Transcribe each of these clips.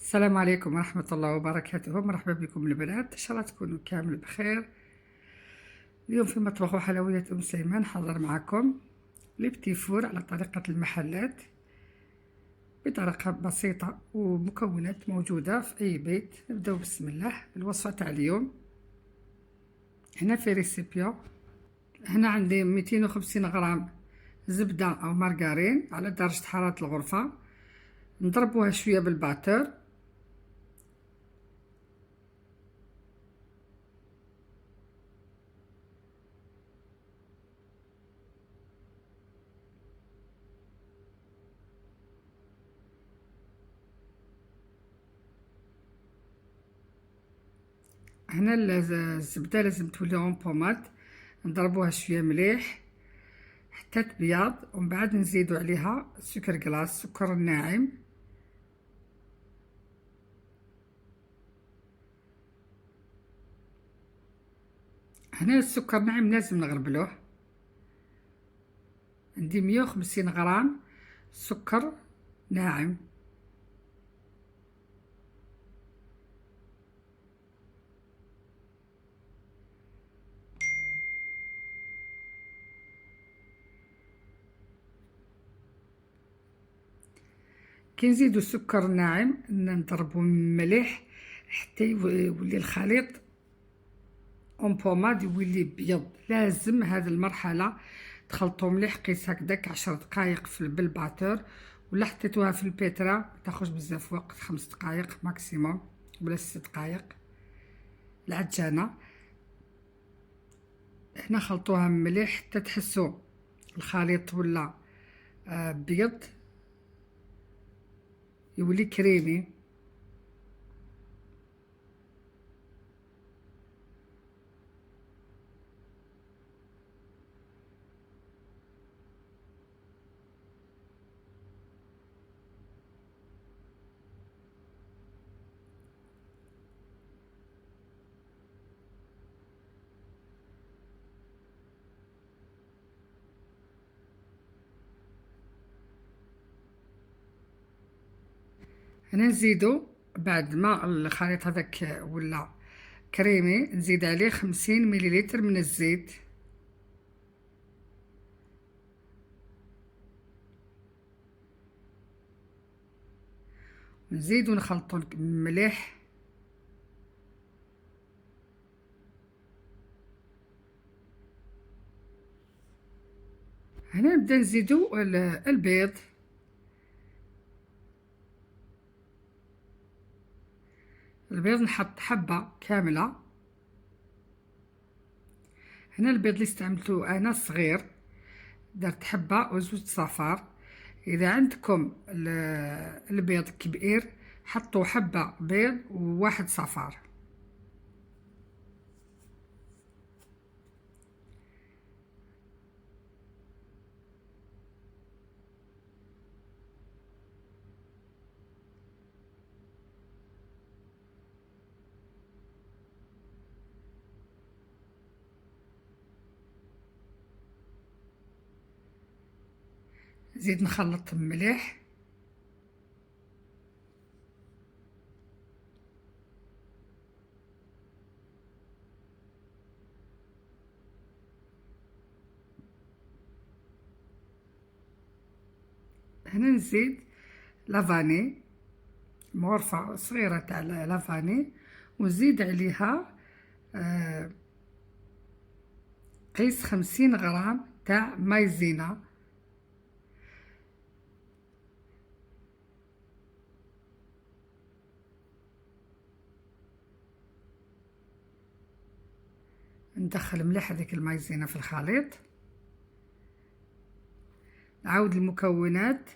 السلام عليكم ورحمة الله وبركاته. مرحبا بكم البنات، إن شاء الله تكونوا كامل بخير. اليوم في مطبخ وحلويات أم سليمان حضر معكم لبتي فور على طريقة المحلات، بطريقة بسيطة ومكونات موجودة في أي بيت. نبداو بسم الله الوصفة تاع اليوم. هنا في ريسيبيو، هنا عندي 250 غرام زبدة أو مارغرين على درجة حرارة الغرفة، نضربوها شوية بالباتر. هنا الزبدة لازم تولي اون بوماد، نضربوها شوية مليح حتى تبيض، ومن بعد نزيدو عليها سكر كلاص، السكر الناعم. هنا السكر الناعم لازم نغربلوه. عندي 150 غرام سكر ناعم. كي نزيدو السكر الناعم نضربو مليح حتى يولي الخليط اون بوماد، يولي بيض. لازم هذه المرحله تخلطوه مليح، قيس هكداك 10 دقائق بالباتور، ولا حطيتوها في البيترا ما تاخذش بزاف وقت، 5 دقائق ماكسيموم ولا 6 دقائق العجانه. هنا خلطوها مليح حتى تحسوا الخليط ولا بيض، يولي كريمي. هنا نزيدو بعد ما الخليط هذاك ولا كريمي، نزيد عليه 50 مليلتر من الزيت. نزيدو نخلطو مليح. هنا نبدا نزيدو البيض. البيض نحط حبة كاملة. هنا البيض اللي استعملته انا صغير، درت حبة وزوج صفار. اذا عندكم البيض كبير حطوا حبة بيض وواحد صفار. نزيد نخلط مليح. هنا نزيد لافاني، مغرفة صغيرة تاع لافاني، ونزيد عليها قيس 50 غرام تاع مايزينا. ندخل مليح هذيك المايزينا في الخليط. نعاود المكونات.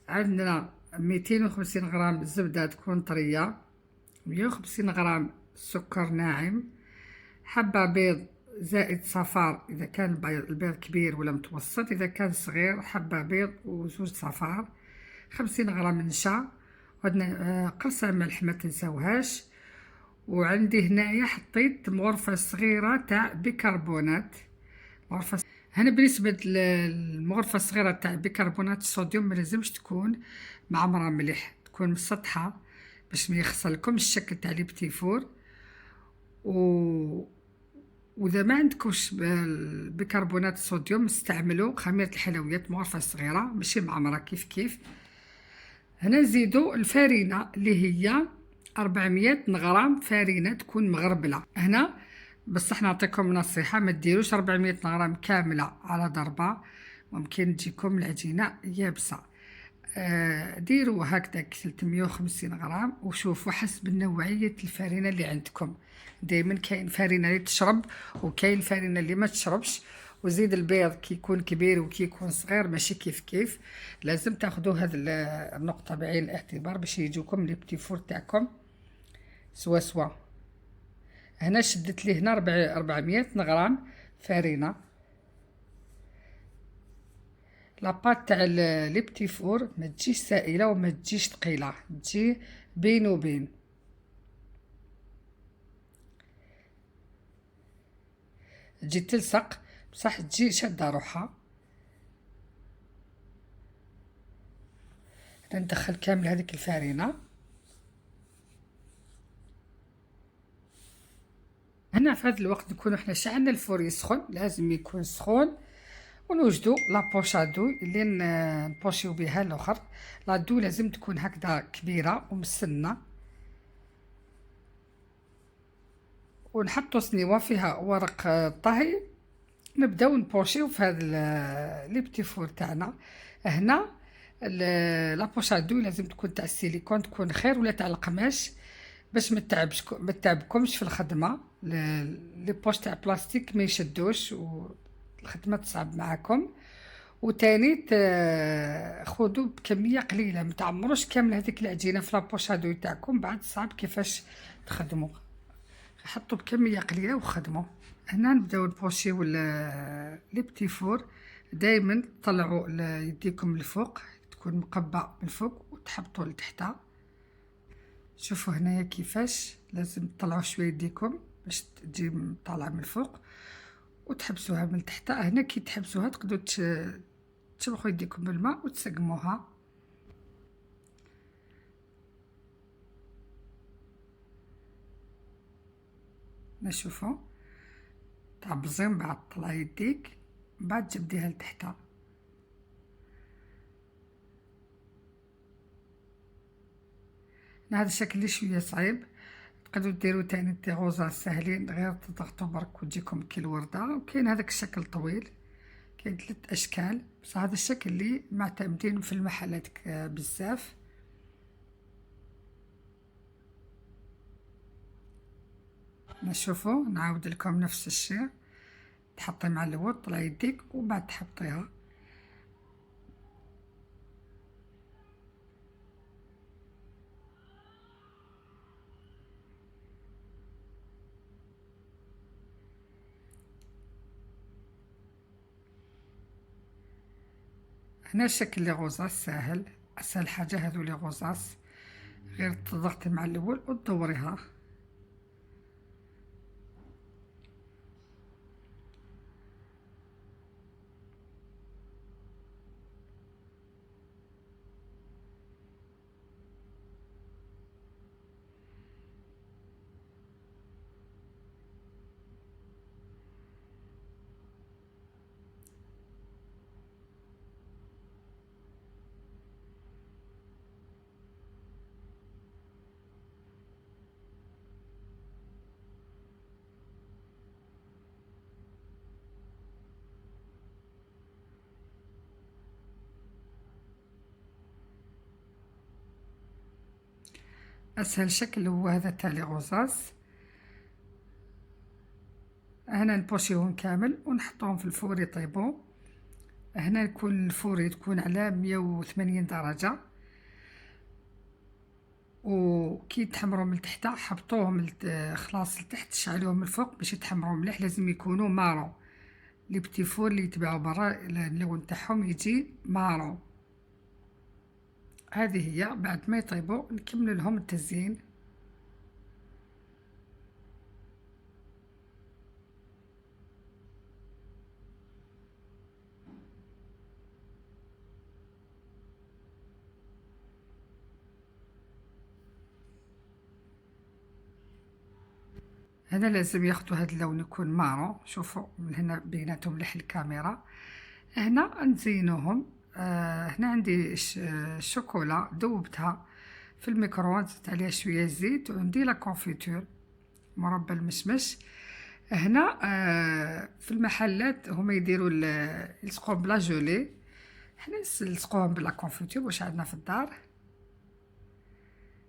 عندنا 250 غرام زبدة تكون طرية، 150 غرام سكر ناعم، حبة بيض زائد صفار إذا كان البيض كبير ولا متوسط، إذا كان صغير حبة بيض وزوج صفار، 50 غرام نشا، وعندنا قرصة ملح ما تنساوهاش. وعندي هنايا حطيت مغرفة صغيرة تاع بيكربونات. هنا بالنسبة للمغرفة الصغيرة تاع بيكربونات الصوديوم ما لازمش تكون معمرة مليح، تكون مسطحة باش ما يخسرلكم الشكل تاع لي بتي فور. و واذا ما عندكوش بيكربونات الصوديوم استعملوا خميره الحلويات مغرفه صغيره ماشي معمره كيف كيف. هنا نزيدوا الفارينه اللي هي 400 غرام فارينه تكون مغربله. هنا بصح نعطيكم نصيحه، ما ديروش 400 غرام كامله على ضربه، ممكن تجيكم العجينه يابسه. ديروا هكذا 350 غرام، وشوفوا حسب نوعيه الفارينه اللي عندكم. دائما كاين فارينه اللي تشرب وكاين فارينه اللي ما تشربش. وزيد البيض كي يكون كبير وكي يكون صغير ماشي كيف كيف. لازم تاخذوا هذه النقطه بعين الاعتبار باش يجوكم لي بتي فور تاعكم سوا سوا. هنا شدت لي هنا 400 غرام فارينه. لاباط تاع لي بتي فور ما تجيش سائله وما تجيش ثقيله، تجي بين وبين. تجي تلصق بصح تجي شاده روحها. ندخل كامل هذيك الفارينه. هنا في هذا الوقت نكونوا حنا شعلنا الفور يسخن، لازم يكون سخون. ونوجدوا لابوش ادو اللي نبوشيو بها الاخر. لادو لازم تكون هكذا كبيره ومسنه. ونحطوا سنيوه فيها ورق طهي. نبداو نبوشيو في هذا لي بتي فور تاعنا. هنا لابوش ادو لازم تكون تاع السيليكون، تكون خير ولا تاع القماش باش ما تعبكمش في الخدمه. لي بوش تاع بلاستيك ما يشدوش والخدمه تصعب معاكم. وتاني خذوا بكميه قليله، ما تعمروش كامل هذيك العجينه في لابوش هادو تاعكم، بعد صعب كيفاش تخدموا. حطوا بكميه قليله وخدموا. هنا نبداو نبوشيو لي بتي فور. دائما طلعوا يديكم الفوق، تكون مقبع من الفوق وتحبطوا لتحت. شوفوا هنايا كيفاش لازم تطلعوا شويه يديكم باش تجي طالعه من الفوق وتحبسوها من تحت. هنا كي تحبسوها تقدروا تشبخوا يديكم بالماء وتسقموها. نشوفوا تعبزين بعد طلع يديك بعد جبديها لتحت. هذا الشكل اللي شويه صعيب. تقدروا ديروا تاني دي غوزات ساهلين، غير تضغطوا برك وتجيكم كي الورده. وكاين هذاك الشكل طويل، كاين 3 اشكال، بصح هذا الشكل اللي معتمدين في المحلات بزاف. نشوفوا نعاود لكم نفس الشيء. تحطي مع الاول طلع يديك وبعد تحطيها. هنا الشكل لي غوزاس ساهل، اسهل حاجه هذو لي غوزاس، غير تضغطي مع الاول وتدوريها. اسهل شكل هو هذا تاع لي غوزاس. هنا نبوشيهم كامل ونحطهم في الفور يطيبوا. هنا يكون الفور تكون على 180 درجه. وكي يتحمروا من تحت حبطوهم خلاص لتحت، شعلوهم من الفوق باش يتحمروا مليح. لازم يكونوا مارو. لي بتي فور اللي يتباعوا برا اللون تاعهم يجي مارو. هذه هي بعد ما يطيبوا نكمل لهم التزيين. هنا لازم ياخدوا هذا اللون يكون مارون. شوفوا من هنا بيناتهم مليح الكاميرا. هنا نزينوهم. هنا عندي الشوكولا ذوبتها في الميكرووند، زدت عليها شويه زيت، وعندي لا كونفيتور مربى المشمش. هنا في المحلات هما يديروا يلصقوهم بلا جولي، حنا نلصقوهم بلا كونفيتور واش عندنا في الدار.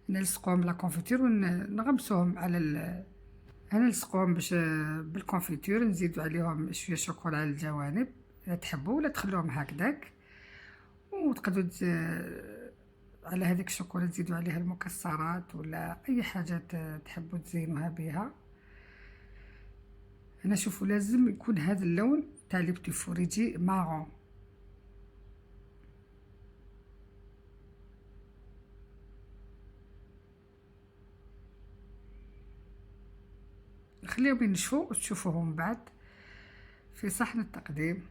نلصقوهم بلا كونفيتور ونغمسوهم على هنا نلصقوهم باش بالكونفيتور، نزيدوا عليهم شويه شوكولا على الجوانب اذا تحبوا، ولا تخلوهم هكذاك. وتقدروا على هذيك الشوكولا تزيدوا عليها المكسرات ولا اي حاجه تحبوا تزينوها بها. هنا شوفوا لازم يكون هذا اللون تاع لي بتي فور يجي مارون. خليهم ينشفوا وتشوفوهم بعد في صحن التقديم.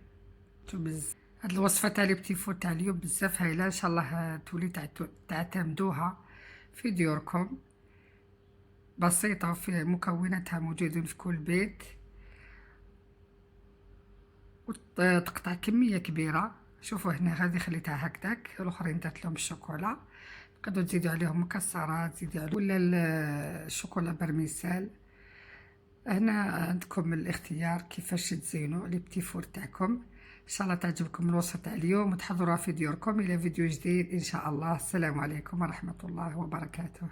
هاد الوصفه تاع لي بتي فور تاع اليوم بزاف هايله، ان شاء الله تولي تعتمدوها في ديوركم. بسيطه وفي مكوناتها موجودين في كل بيت، وتقطع كميه كبيره. شوفوا هنا هذه خليتها هكذاك، الاخرين درت لهم الشوكولا. تقدروا تزيدوا عليهم مكسرات، تزيدوا عليهم ولا الشوكولا برميسال. هنا عندكم الاختيار كيفاش تزينوا لي بتي فور تاعكم. ان شاء الله تعجبكم الوصفه تاع اليوم وتحضروها في ديوركم. الى فيديو جديد ان شاء الله. السلام عليكم ورحمه الله وبركاته.